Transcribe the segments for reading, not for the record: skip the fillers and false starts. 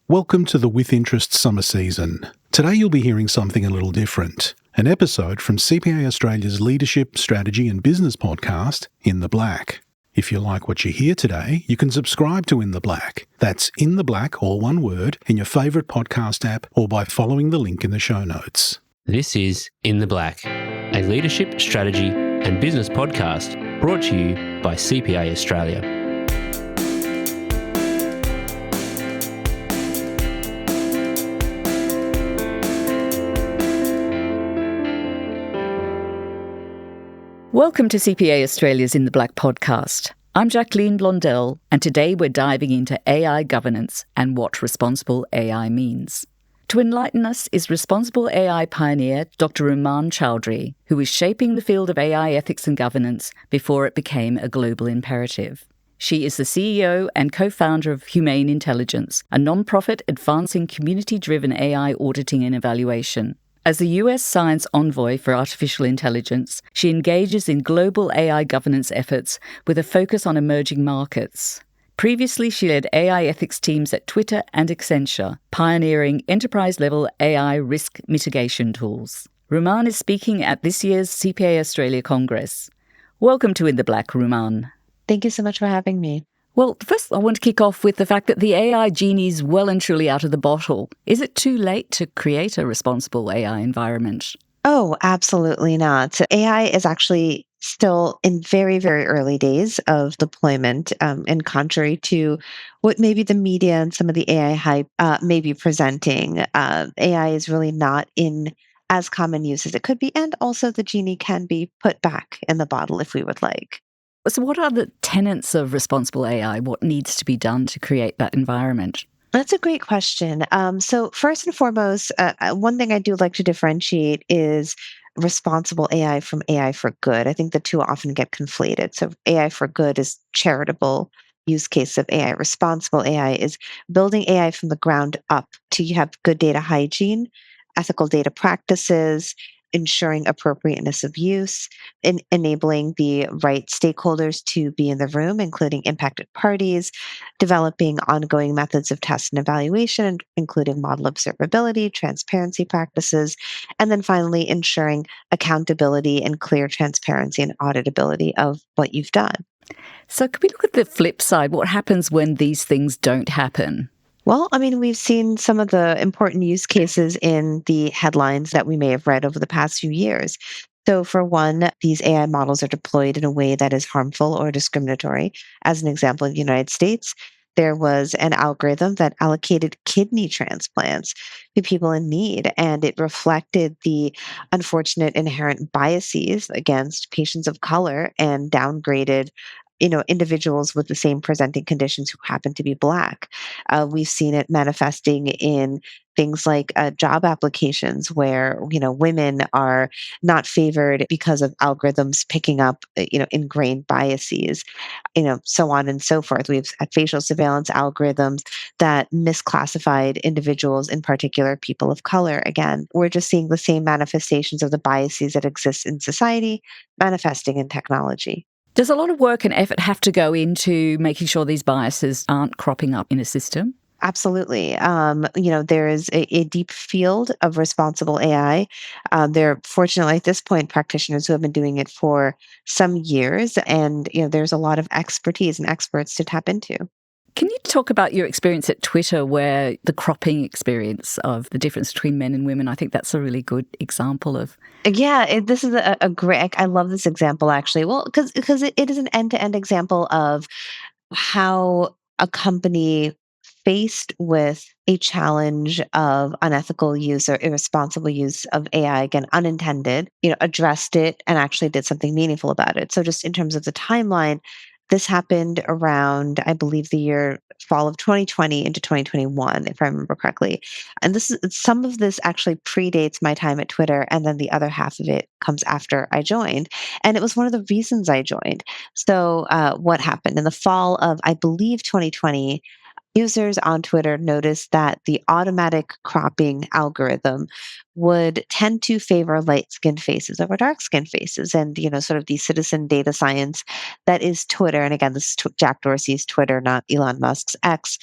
Welcome to the With Interest summer season. Today you'll be hearing something a little different. An episode from CPA Australia's leadership, strategy and business podcast, In the Black. If you like what you hear today, you can subscribe to In the Black. That's In the Black, all one word, in your favourite podcast app or by following the link in the show notes. This is In the Black, a leadership, strategy and business podcast brought to you by CPA Australia. Welcome to CPA Australia's In the Black podcast. I'm Jacqueline Blondell, and today we're diving into AI governance and what responsible AI means. To enlighten us is responsible AI pioneer Dr Rumman Chowdhury, who is shaping the field of AI ethics and governance before it became a global imperative. She is the CEO and co-founder of Humane Intelligence, a non-profit advancing community-driven AI auditing and evaluation. As the US Science Envoy for Artificial Intelligence, she engages in global AI governance efforts with a focus on emerging markets. Previously, she led AI ethics teams at Twitter and Accenture, pioneering enterprise-level AI risk mitigation tools. Rumman is speaking at this year's CPA Australia Congress. Welcome to In the Black, Rumman. Thank you so much for having me. Well, first I want to kick off with the fact that the AI genie's well and truly out of the bottle. Is it too late to create a responsible AI environment? Oh, absolutely not. So AI is actually still in very, very early days of deployment, and contrary to what maybe the media and some of the AI hype may be presenting, AI is really not in as common use as it could be, and also the genie can be put back in the bottle if we would like. So what are the tenets of responsible AI? What needs to be done to create that environment? That's a great question. So first and foremost, one thing I do like to differentiate is responsible AI from AI for good. I think the two often get conflated. So AI for good is charitable use case of AI. Responsible AI is building AI from the ground up to you have good data hygiene, ethical data practices, ensuring appropriateness of use, enabling the right stakeholders to be in the room, including impacted parties, developing ongoing methods of test and evaluation, including model observability, transparency practices, and then finally ensuring accountability and clear transparency and auditability of what you've done. So can we look at the flip side? What happens when these things don't happen? Well, I mean, we've seen some of the important use cases in the headlines that we may have read over the past few years. So, for one, these AI models are deployed in a way that is harmful or discriminatory. As an example, in the United States, there was an algorithm that allocated kidney transplants to people in need, and it reflected the unfortunate inherent biases against patients of color and downgraded individuals with the same presenting conditions who happen to be Black. We've seen it manifesting in things like job applications where, women are not favored because of algorithms picking up, ingrained biases, so on and so forth. We've had facial surveillance algorithms that misclassified individuals, in particular people of color. Again, we're just seeing the same manifestations of the biases that exist in society manifesting in technology. Does a lot of work and effort have to go into making sure these biases aren't cropping up in a system? Absolutely. There is a deep field of responsible AI. There are, fortunately, at this point, practitioners who have been doing it for some years, and there's a lot of expertise and experts to tap into. Can you talk about your experience at Twitter, where the cropping experience of the difference between men and women? I think that's a really good example of. Yeah, this is a great. I love this example actually. Well, because it is an end-to-end example of how a company faced with a challenge of unethical use or irresponsible use of AI, again, unintended, addressed it and actually did something meaningful about it. So just in terms of the timeline, this happened around, I believe, the fall of 2020 into 2021, if I remember correctly. And some of this actually predates my time at Twitter, and then the other half of it comes after I joined. And it was one of the reasons I joined. So what happened in the fall of, I believe, 2020, users on Twitter noticed that the automatic cropping algorithm would tend to favor light-skinned faces over dark-skinned faces. And, sort of the citizen data science that is Twitter, and again, this is Jack Dorsey's Twitter, not Elon Musk's X.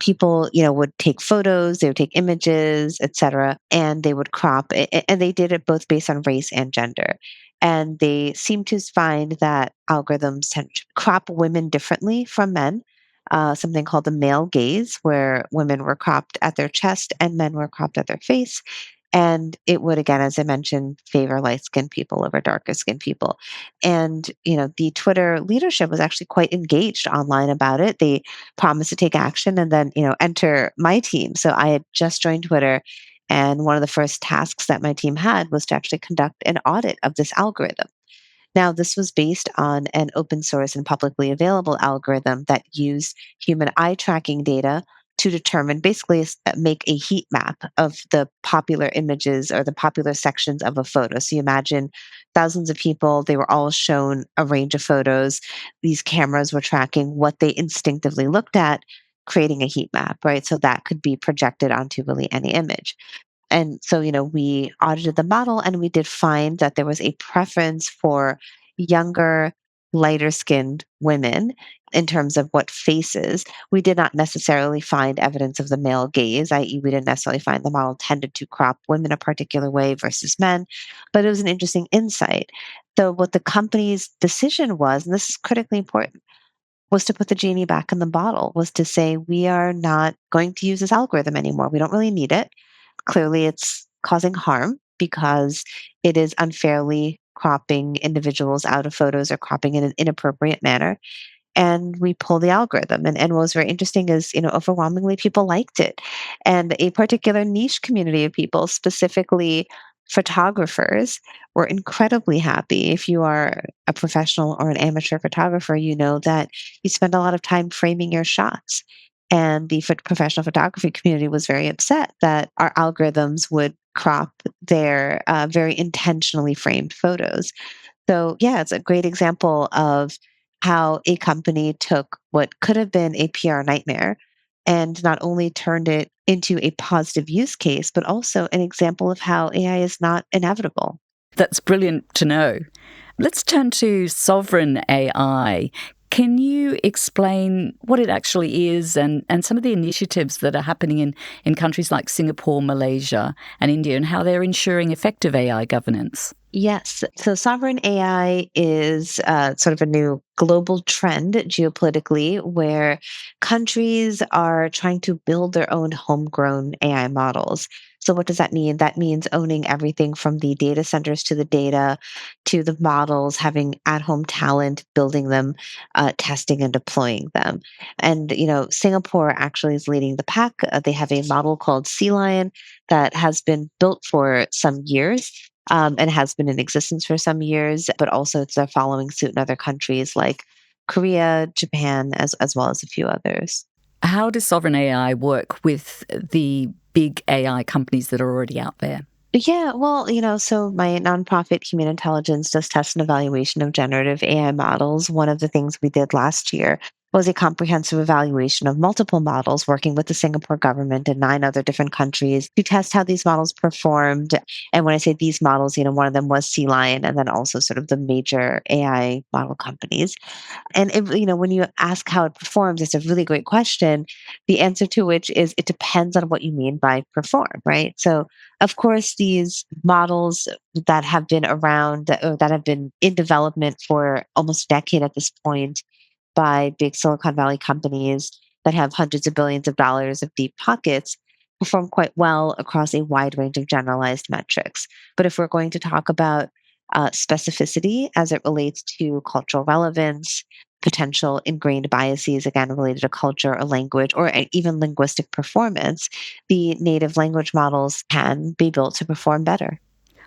People, would take photos, they would take images, etc., and they would crop it, and they did it both based on race and gender. And they seem to find that algorithms tend to crop women differently from men, something called the male gaze, where women were cropped at their chest and men were cropped at their face. And it would, again, as I mentioned, favor light skinned people over darker skinned people. And, the Twitter leadership was actually quite engaged online about it. They promised to take action and then, enter my team. So I had just joined Twitter. And one of the first tasks that my team had was to actually conduct an audit of this algorithm. Now, this was based on an open source and publicly available algorithm that used human eye tracking data to determine, basically, make a heat map of the popular images or the popular sections of a photo. So you imagine thousands of people, they were all shown a range of photos. These cameras were tracking what they instinctively looked at, creating a heat map, right? So that could be projected onto really any image. And so, we audited the model and we did find that there was a preference for younger, lighter skinned women in terms of what faces. We did not necessarily find evidence of the male gaze, i.e., we didn't necessarily find the model tended to crop women a particular way versus men, but it was an interesting insight. So, what the company's decision was, and this is critically important, was to put the genie back in the bottle, was to say, we are not going to use this algorithm anymore. We don't really need it. Clearly, it's causing harm because it is unfairly cropping individuals out of photos or cropping in an inappropriate manner. And we pull the algorithm. And what was very interesting is, overwhelmingly people liked it. And a particular niche community of people, specifically photographers, were incredibly happy. If you are a professional or an amateur photographer, you know that you spend a lot of time framing your shots. And the professional photography community was very upset that our algorithms would crop their very intentionally framed photos. So, yeah, it's a great example of how a company took what could have been a PR nightmare and not only turned it into a positive use case, but also an example of how AI is not inevitable. That's brilliant to know. Let's turn to sovereign AI. Can you explain what it actually is and some of the initiatives that are happening in countries like Singapore, Malaysia, and India, and how they're ensuring effective AI governance? Yes. So sovereign AI is sort of a new global trend geopolitically where countries are trying to build their own homegrown AI models. So what does that mean? That means owning everything from the data centers to the data to the models, having at-home talent, building them, testing and deploying them. And, Singapore actually is leading the pack. They have a model called Sea Lion that has been built for some years and has been in existence for some years, but also they're following suit in other countries like Korea, Japan, as well as a few others. How does sovereign AI work with the big AI companies that are already out there? Yeah, well, so my nonprofit Humane Intelligence does test and evaluation of generative AI models. One of the things we did last year was a comprehensive evaluation of multiple models working with the Singapore government and 9 other different countries to test how these models performed. And when I say these models, one of them was Sea Lion and then also sort of the major AI model companies. And when you ask how it performs, it's a really great question. The answer to which is it depends on what you mean by perform, right? So, of course, these models that have been around or that have been in development for almost a decade at this point by big Silicon Valley companies that have hundreds of billions of dollars of deep pockets perform quite well across a wide range of generalized metrics. But if we're going to talk about specificity as it relates to cultural relevance, potential ingrained biases, again, related to culture or language, or even linguistic performance, the native language models can be built to perform better.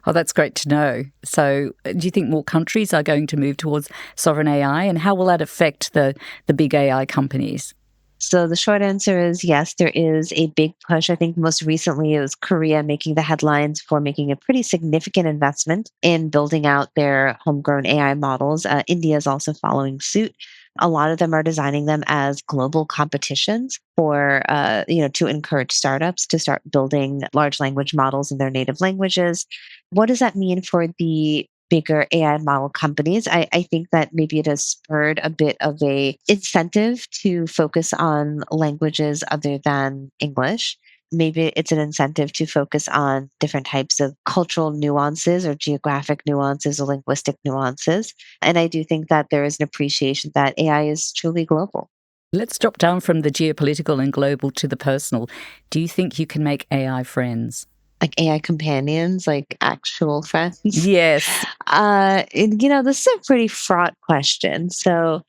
Oh, that's great to know. So do you think more countries are going to move towards sovereign AI, and how will that affect the big AI companies? So the short answer is yes, there is a big push. I think most recently it was Korea making the headlines for making a pretty significant investment in building out their homegrown AI models. India is also following suit. A lot of them are designing them as global competitions for, to encourage startups to start building large language models in their native languages. What does that mean for the bigger AI model companies? I think that maybe it has spurred a bit of a incentive to focus on languages other than English. Maybe it's an incentive to focus on different types of cultural nuances or geographic nuances or linguistic nuances. And I do think that there is an appreciation that AI is truly global. Let's drop down from the geopolitical and global to the personal. Do you think you can make AI friends? Like AI companions, like actual friends? Yes. This is a pretty fraught question. So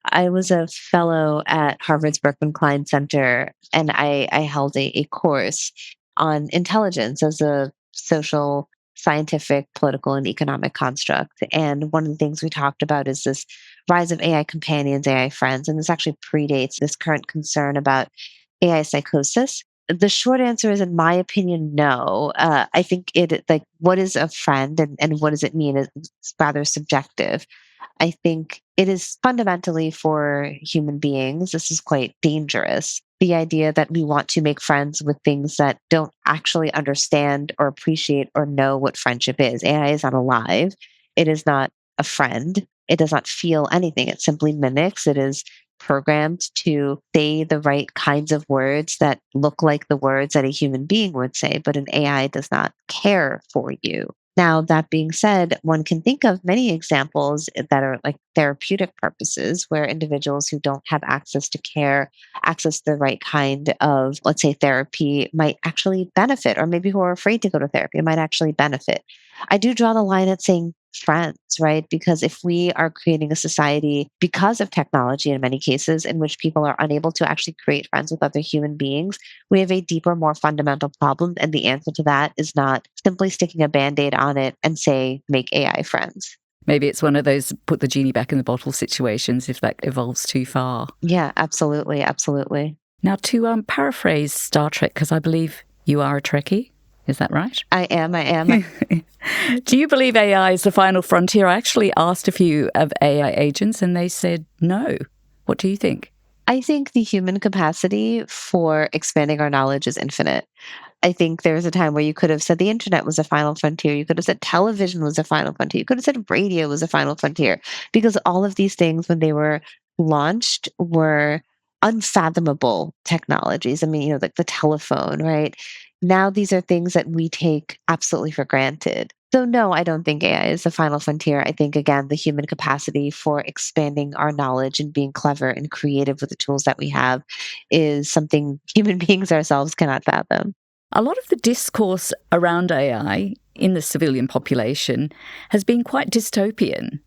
I was a fellow at Harvard's Berkman Klein Center, and I held a course on intelligence as a social, scientific, political, and economic construct. And one of the things we talked about is this rise of AI companions, AI friends, and this actually predates this current concern about AI psychosis. The short answer is, in my opinion, no. I think what is a friend and what does it mean is rather subjective. I think it is fundamentally for human beings, this is quite dangerous. The idea that we want to make friends with things that don't actually understand or appreciate or know what friendship is. AI is not alive. It is not a friend. It does not feel anything. It simply mimics. It is programmed to say the right kinds of words that look like the words that a human being would say, but an AI does not care for you. Now, that being said, one can think of many examples that are like therapeutic purposes where individuals who don't have access to care, access to the right kind of, let's say, therapy might actually benefit, or maybe who are afraid to go to therapy might actually benefit. I do draw the line at saying friends, right? Because if we are creating a society because of technology in many cases in which people are unable to actually create friends with other human beings, we have a deeper, more fundamental problem. And the answer to that is not simply sticking a Band-Aid on it and say, make AI friends. Maybe it's one of those put the genie back in the bottle situations if that evolves too far. Yeah, absolutely. Absolutely. Now, to paraphrase Star Trek, because I believe you are a Trekkie. Is that right? I am. Do you believe AI is the final frontier? I actually asked a few of AI agents and they said no. What do you think? I think the human capacity for expanding our knowledge is infinite. I think there was a time where you could have said the internet was a final frontier. You could have said television was a final frontier. You could have said radio was a final frontier, because all of these things, when they were launched, were unfathomable technologies. I mean, like the telephone, right? Now these are things that we take absolutely for granted. So no, I don't think AI is the final frontier. I think, again, the human capacity for expanding our knowledge and being clever and creative with the tools that we have is something human beings ourselves cannot fathom. A lot of the discourse around AI in the civilian population has been quite dystopian.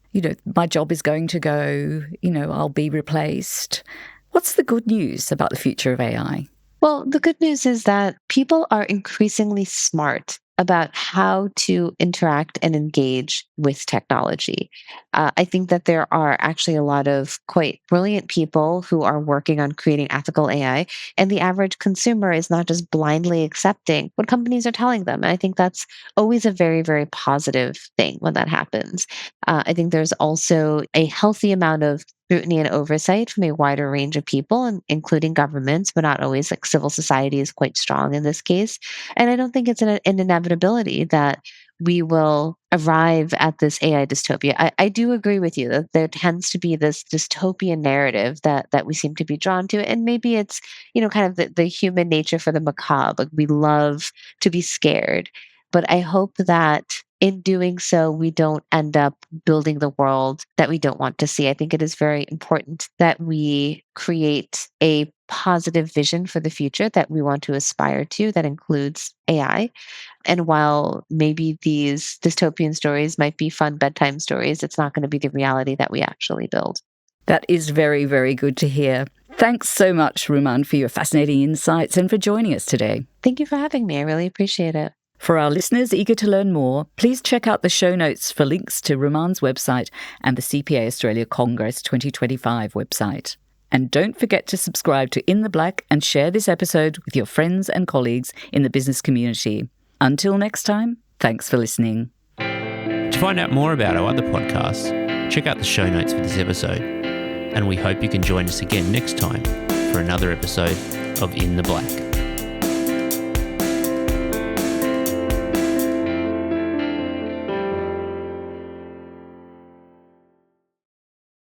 My job is going to go, I'll be replaced. What's the good news about the future of AI? Well, the good news is that people are increasingly smart about how to interact and engage with technology. I think that there are actually a lot of quite brilliant people who are working on creating ethical AI, and the average consumer is not just blindly accepting what companies are telling them. And I think that's always a very, very positive thing when that happens. I think there's also a healthy amount of scrutiny and oversight from a wider range of people, including governments, but not always. Like civil society is quite strong in this case. And I don't think it's an inevitability that we will arrive at this AI dystopia. I do agree with you that there tends to be this dystopian narrative that we seem to be drawn to. And maybe it's, kind of the human nature for the macabre. Like we love to be scared. But I hope that in doing so, we don't end up building the world that we don't want to see. I think it is very important that we create a positive vision for the future that we want to aspire to that includes AI. And while maybe these dystopian stories might be fun bedtime stories, it's not going to be the reality that we actually build. That is very, very good to hear. Thanks so much, Rumman, for your fascinating insights and for joining us today. Thank you for having me. I really appreciate it. For our listeners eager to learn more, please check out the show notes for links to Rumman's website and the CPA Australia Congress 2025 website. And don't forget to subscribe to In the Black and share this episode with your friends and colleagues in the business community. Until next time, thanks for listening. To find out more about our other podcasts, check out the show notes for this episode. and we hope you can join us again next time for another episode of In the Black.